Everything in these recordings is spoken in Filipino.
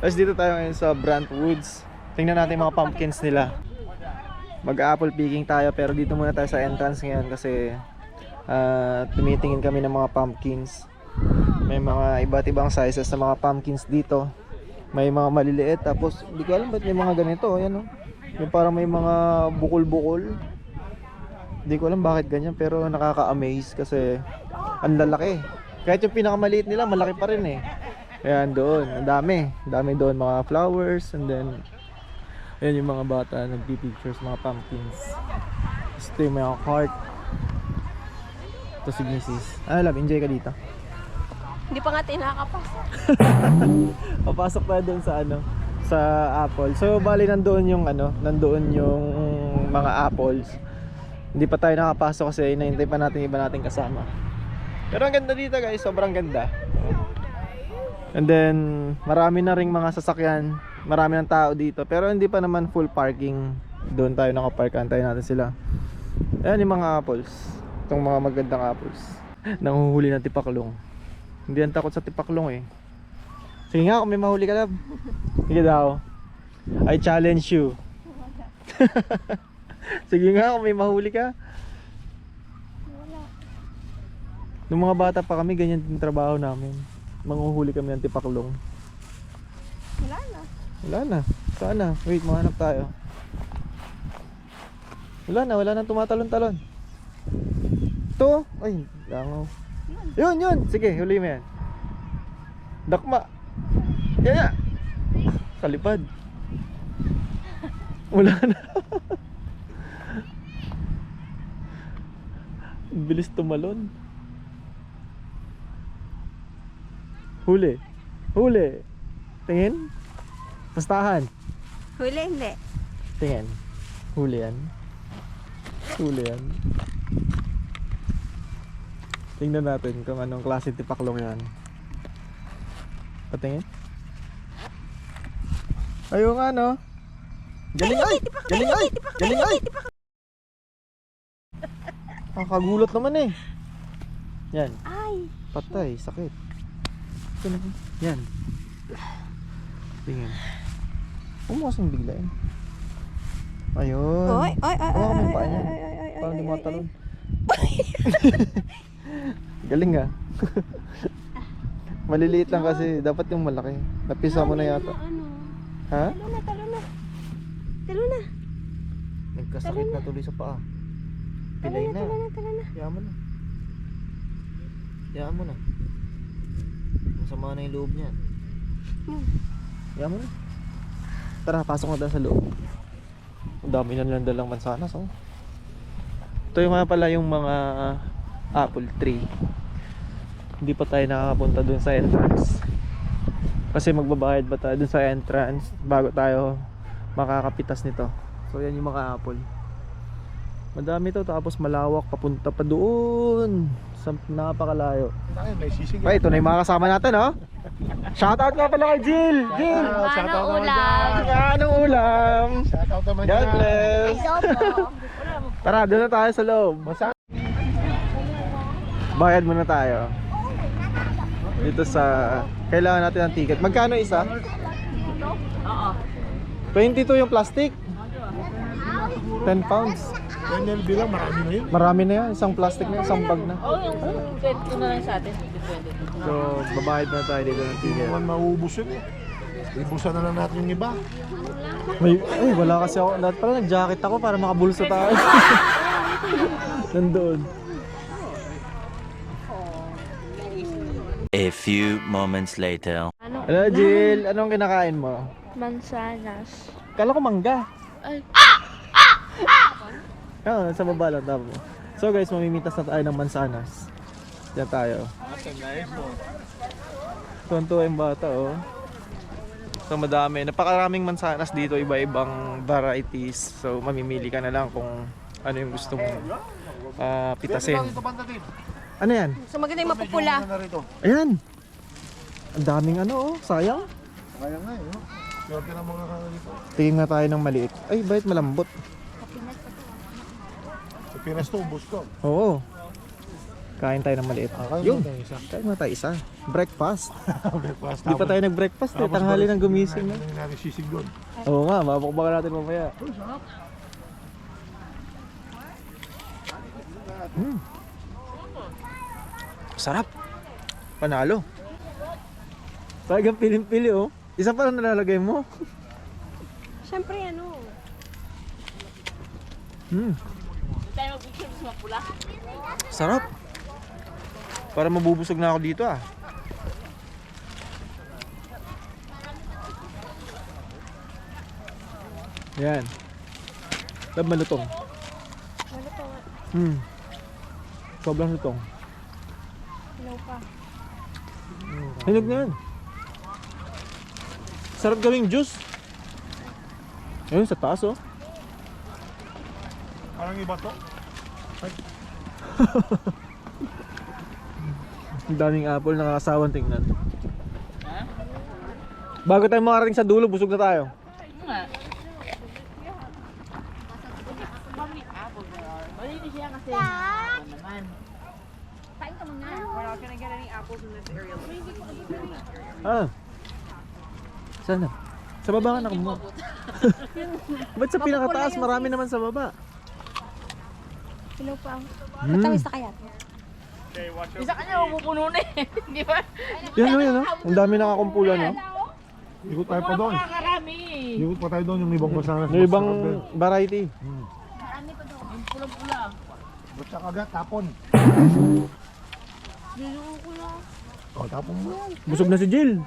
Tapos dito tayo ngayon sa Brantwoods. Tingnan natin yung mga pumpkins nila. Mag-apple picking tayo pero dito muna tayo sa entrance ngayon kasi tumitingin kami ng mga pumpkins. May mga iba't ibang sizes na mga pumpkins dito. May mga maliliit tapos hindi ko alam ba't may mga ganito. Ayan o. Yung parang may mga bukol-bukol. Hindi ko alam bakit ganyan pero nakaka-amaze kasi ang lalaki. Kahit yung pinakamaliit nila malaki pa rin eh. Ayan doon, ang dami doon mga flowers and then ayan yung mga bata nagpi-pictures mga pumpkins. Ito yung mga cart. Ito si Mrs. Love, enjoy ka dito. Hindi pa nga tinakapasok. Papasok tayo doon sa sa apple. So bali nandoon yung nandoon yung mga apples. Hindi pa tayo nakapasok kasi hinahintay pa natin iba nating kasama. Pero ang ganda dito guys, sobrang ganda. And then marami na ring mga sasakyan, marami ng tao dito pero hindi pa naman full parking. Doon tayo nakapark, antayin natin sila. Ayan yung mga apples. Itong mga magandang apples. Nanguhuli ng tipaklong. Hindi yan takot sa tipaklong eh. Sige nga kung may mahuli ka love. Sige daw. I challenge you. Sige nga kung may mahuli ka. Nung mga bata pa kami, ganyan din trabaho namin. Manguhuli kami ng tipaklong. Wala na. Wala na. Sana. Wait, mahanap tayo. Wala na tumatalon-talon. Ito. Ay, langaw. Yun. Sige, huli mo yan. Dakma. Yan. Kalipad. Wala na. Bilis tumalon. Huli. Tingin. Pustahan. Huli, hindi. Tingin. Huli yan. Tingnan natin kung anong klase tipaklong yan. Patingin. Ayun nga no. Galing ay! Kakagulat naman eh. Yan. Ay. Patay, sakit. Yan. Tingin. Huwag mo kasing biglain. Ayun. Ay. Huwag mo pa niya. Parang di matalon. Galing ah. Maliliit lang kasi. Dapat yung malaki. Napisa mo na yata. Ha? Talo na. Nagkasakit na tuloy sa paa. Pilay na. Talo na. Hayaan mo na. Masama na yung loob niyan. Hayaan mo na. Tara, pasok na tayo sa loob. Ang dami na nilang dalang mansanas oh. Ito yung nga pala yung mga apple tree. Hindi pa tayo nakakapunta dun sa entrance. Kasi magbabayad ba tayo dun sa entrance bago tayo makakapitas nito. So yan yung mga apple. Madami to tapos malawak papunta pa doon sa napakalayo. Ay, ito na yung mga kasama natin oh. Shoutout nga pala kay Jill. Anong ulam? Anong ulam? Shoutout naman God bless. Tara, doon na tayo sa loob. Bayad muna tayo. Dito sa kailangan natin ng ticket. Magkano isa? Oo. 22 yung plastic. 10 pounds. Ganyan bilang marami na yun. Marami na yan. Isang plastic na, isang bag na. Oo, yung 20 na lang sa atin. 20. So, babayad na tayo dito ng Hindi ticket. naman maubos yun eh. Ibusan na lang natin yung iba. Ay, wala kasi ako. Lahat pala nag-jacket ako para makabulso tayo. Nandoon. A few moments later. Hello Jill, anong kinakain mo? Mansanas. Kala ko mangga. Ay. Oo, sa baba lang tabo. So guys, mamimitas na tayo ng mansanas. Diyan tayo. Tuntua yung bata oh. So madami, napakaraming mansanas dito, iba-ibang varieties. So mamimili ka na lang kung ano yung gusto mong pitasin. Ano yan? So maganda yung mapupula. Ayan. Ang daming ano oh, sayang. Kaya nga eh. Swerte ng mga dito. Tingin nga tayo ng maliit. Ay, bakit malambot? Sa Pinas to, ubos ko. Oo. Kain tayo ng maliit. Kain Yun. mo tayo isa. Kain mo tayo isa. Breakfast. Breakfast. Hindi pa tayo nag-breakfast eh. Tanghali ng gumising na. Hindi natin sisig doon. Oo nga, mabukbakan natin mamaya. Sarap. Panalo. Talagang piling-pili oh. Isa pa lang nalalagay mo. Siyempre ano. Tayo mag-picture sa mapula. Sarap. Para mabubusog na ako dito ah. Yan. Lab malutong. Malutong nga. Sobrang lutong. Hello pa. Hinog na yan. Sarap gawing juice. Ayun sa taas oh. Parang iba to. Ang daming apple, nakakasawang tingnan. Bago tayo makarating sa dulo, busog na tayo. Nga. Malinis siya kasi. Naman. Ah. Saan na? Sa baba ka na kumuha. Ba't sa pinakataas? Marami naman sa baba. Hello pa. Matamis na kaya? Isa ka niya pupuno na eh. Di ba? Yan o, yan o. Ang dami nakakumpulan no? Ikot tayo pa doon. Makakarami. Ikot pa tayo doon yung ibang basa. Yung ibang variety. Yung pula-pula. Basta kagat, tapon. O, tapon mo. Busog na si Jill.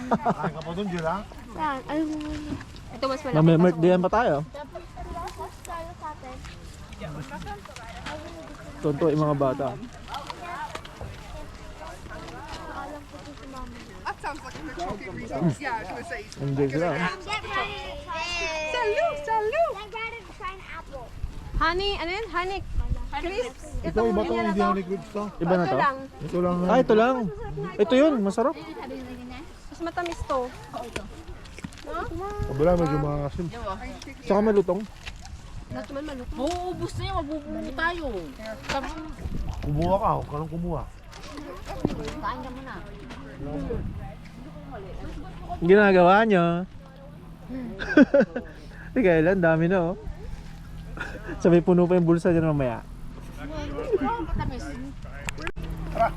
Kain ka pa doon, Jill, ha? Saan? Ano mo muna? Ito mas malaki. Mamaya birthdayan pa tayo. Tonto yung mga bata. Enjoy sila. Honey, ano yun? Honey. Crisps. Ito, iba to, hindi honey crisps to. Iba na to? lang. Ito lang. Ah, ito lang. Ito yun, masarap. Mas matamis to. Kabila, medyo makakasim. Tsaka malutong. Lahat naman malutong. Mauubos na yun, mabubuo tayo. Kumuha ka, huwag ka nang kumuha. Kain ka muna. Ginagawa nyo. Hindi kailan, dami na oh. Sabay puno pa yung bulsa dyan mamaya. Tara,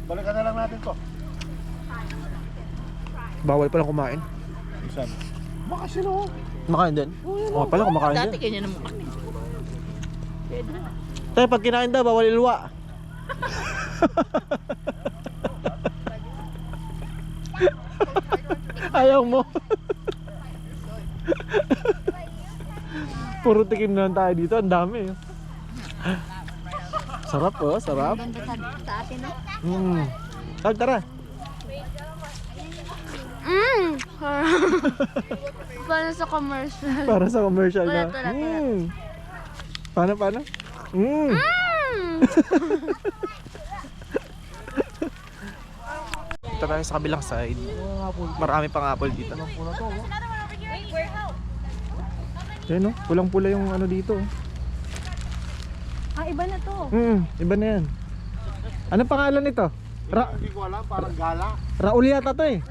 balikan na lang natin to. Bawal pala kumain. Isan. Baka sino? Kumakain din? Oo pala, kumakain Dati din. ganyan naman kami. Tayo, pag kinain daw, bawal ilwa. Ayaw mo. Puro tikim na lang tayo dito, ang dami. Sarap oh, sarap. Ganda sa atin na. Tara, tara. Para sa commercial. Para sa commercial na. Tulat. Paano, paano? Ito tayo sa kabilang side. Marami pang apple dito. Ayan no, pulang-pula yung ano dito. Ah, iba na to. Iba na yan. Anong pangalan nito? Hindi ko alam, parang gala. Raul yata to eh.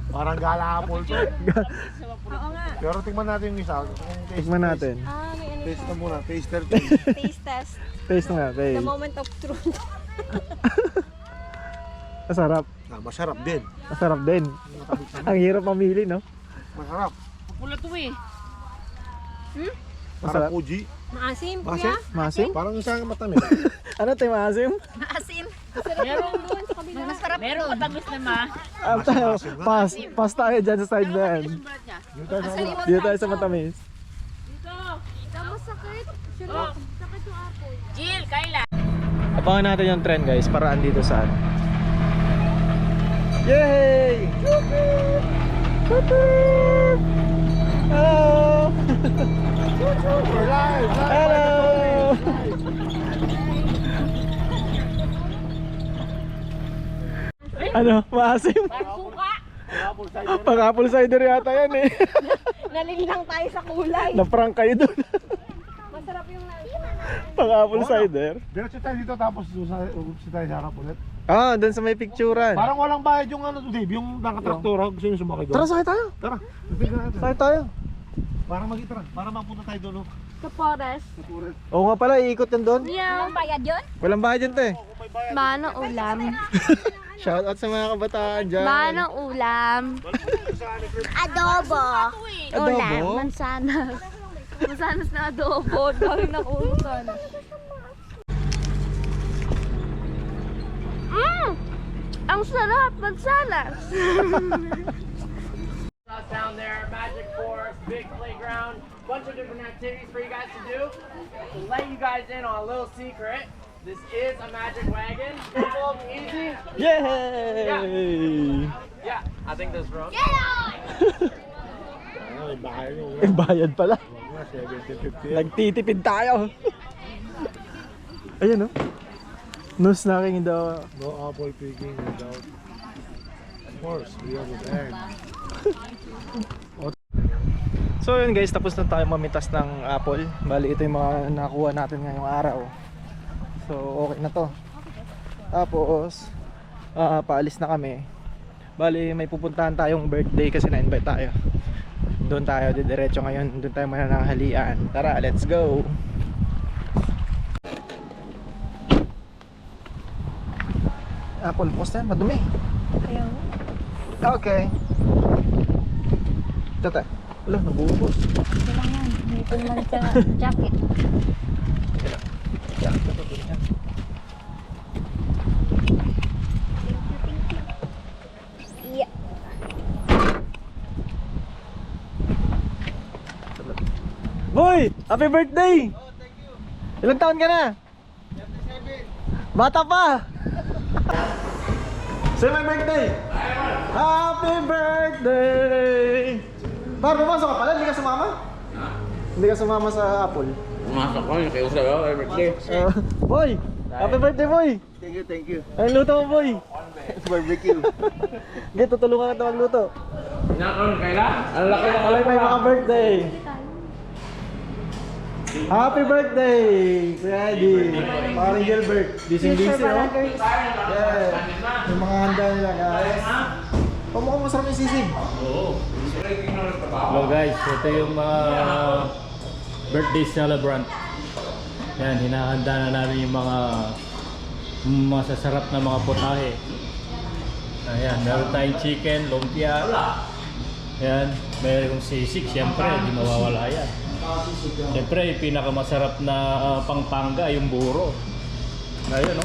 Parang gala apple to. Oo nga. Pero tingnan natin yung isa. Tikman natin. Ah, may ano Taste siya. na muna, taster taste. Taste test. Taste nga, The taste. moment of truth. Masarap. Masarap din. Masarap din. Ang hirap mamili no? Masarap. Pula to eh. Parang Masarap. Fuji. Maasim, Maasim? kuya. Masim? Parang isang matamis. Ano tayo maasim? Maasim. Meron Doon sa kabila. Masarap. Meron matamis na ma. Tayo, pass tayo dyan sa side na yan. Yung tayo sa Dito tayo sa matamis. Tama sakit. Sure. Sakit yung apple. Jill, Kayla. Abangan natin yung trend guys, paraan dito saan. Yay! Hello! Hello! Ano? Maasim? Suka. Pang apple cider yata yan eh. Nalinlang tayo sa kulay. Na-prank kayo dun. Masarap yung Pang apple cider. Diretso tayo dito tapos si tayo sa harap ulit. Ah, doon sa may picturean. Parang walang bayad yung ano, Dave, yung nakatraktura. Gusto nyo sumakay doon? Tara, sakay tayo. Tara, tignan natin. Sakay tayo. Para magitara, para mapunta tayo doon. Oh. Sa forest. Oo nga pala, iikot yan doon. Yeah. Bayad yun? Walang bayad yan, te. Manong ulam. Shoutout sa mga kabataan dyan. Manong ulam. Adobo. Adobo? Ulam. Mansanas. Mansanas na adobo. Dahil na ulo sana. Ang sarap. Mansanas. Down there, Magic Forest, big playground, bunch of different activities for you guys to do. To let you guys in on a little secret, this is a magic wagon. Simple, easy. Yay! Yeah, I think this road. Ay, bahay nyo. Eh, bayad pala. 70-50. Nagtitipid tayo. Ayan, oh. No snacking in the... No apple picking without. Of course, we have a bag. So yun guys, tapos na tayo mamitas ng apple. Bali ito yung mga nakuha natin ngayong araw. So okay na to. Tapos paalis na kami. Bali may pupuntahan tayong birthday kasi na-invite tayo. Doon tayo didiretso ngayon. Doon tayo manananghalian. Tara, let's go. Apple post na yan, madumi. Ayaw. Okay. Tata. Wala, nabubos. Ito lang yan. Dito naman sa jacket. Yeah. Boy! Happy birthday! Oh, thank you. Ilang taon ka na? 37. Bata pa! Say my birthday! Happy birthday! Par, pumasok ka pala? Hindi ka sumama? Hindi ka sumama sa Apple? Pumasok ko, yung kayo sa'yo, birthday. Boy! Happy birthday, boy! Thank you. Ang luto mo, boy! Barbecue. Sige, tutulungan kita magluto. Pinakaroon kailan? Ang laki na Alay may mga birthday! Happy birthday! Kuya Eddie! Parang Gilbert! Busy-busy, oh! Yeah! Yung mga handa nila, guys. Pamukhang masarap yung sisig. Hello guys, ito yung mga birthday celebrant. Yan, hinahanda na namin yung mga masasarap na mga putahe. Ayan, meron tayong chicken, lumpia. Yan, meron sisig, siyempre, di mawawala yan. Siyempre, yung pinakamasarap na pangpanga, yung buro. Ayun, no?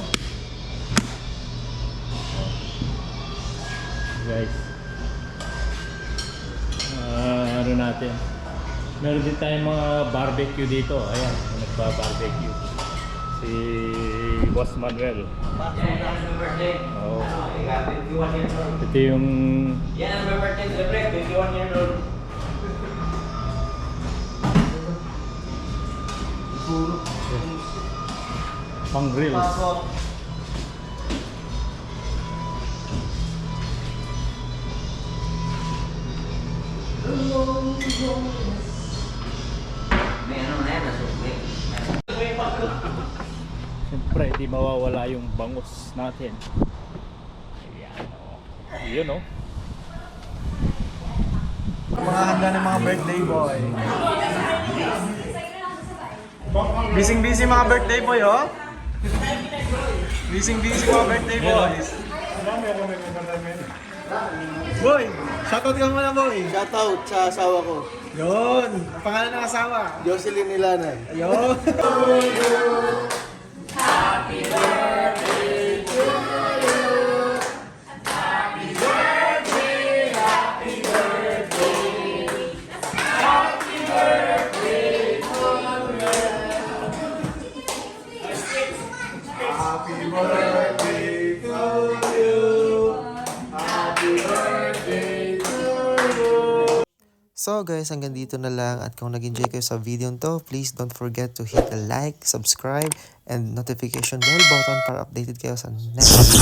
Guys. Ano natin? Meron din tayong mga barbecue dito. Ayan, nagba-barbecue. Si Boss Manuel. Oh. Ito yung... Yeah, my birthday celebrate, 21 years old. pang grills. Siyempre, di mawawala yung bangus natin. Ayan, oh. Yun, oh. Mga handa ng mga birthday boy. Busy mga birthday boy, oh. Busy mga birthday boys. Boy, shoutout ka muna, boy. Shoutout sa asawa ko, Yun, ang pangalan ng asawa. Jocelyn Nilanan. Ayun. So guys, hanggang dito na lang, at kung nag-enjoy kayo sa video nito, please don't forget to hit the like, subscribe, and notification bell button para updated kayo sa next video.